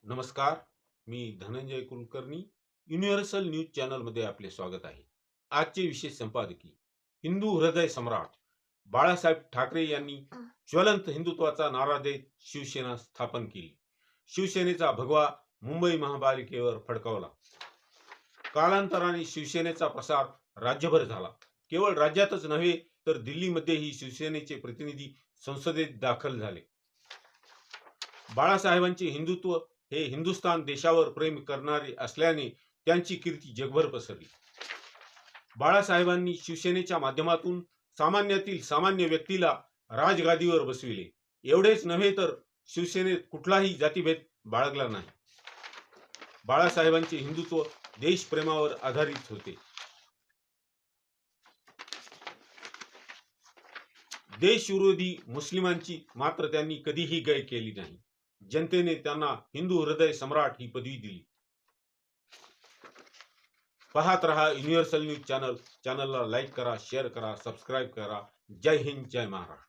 नमस्कार. मी Dhananjay Kulkarni. Universal news चॅनलमध्ये आपले स्वागत आहे. आजचे विशेष संपादकीय हिंदू हृदय सम्राट बाळासाहेब ठाकरे यांनी ज्वलंत हिंदुत्वाचा नारा देत शिवसेना स्थापन केली. शिवसेनेचा भगवा मुंबई महापालिकेवर फडकावला. कालांतराने शिवसेनेचा प्रसार राज्यभर झाला. केवळ राज्यातच नव्हे तर दिल्लीमध्येही शिवसेनेचे प्रतिनिधी संसदेत दाखल झाले. बाळासाहेबांचे हिंदुत्व हे हिंदुस्थान देशावर प्रेम करणारे असल्याने त्यांची कीर्ती जगभर पसरली. बाळासाहेबांनी शिवसेनेच्या माध्यमातून सामान्यातील सामान्य व्यक्तीला राजगादीवर बसविले. एवढेच नव्हे तर शिवसेनेत कुठलाही जातीभेद बाळगला नाही. बाळासाहेबांचे हिंदुत्व देशप्रेमावर आधारित होते. देशविरोधी मुस्लिमांची मात्र त्यांनी कधीही गय केली नाही. जनतेने त्यांना हिंदू हृदय सम्राट ही पदवी दिली. पाहत रहा युनिव्हर्सल न्यूज चॅनलला लाईक करा, शेअर करा, सबस्क्राईब करा. जय हिंद, जय महाराष्ट्र.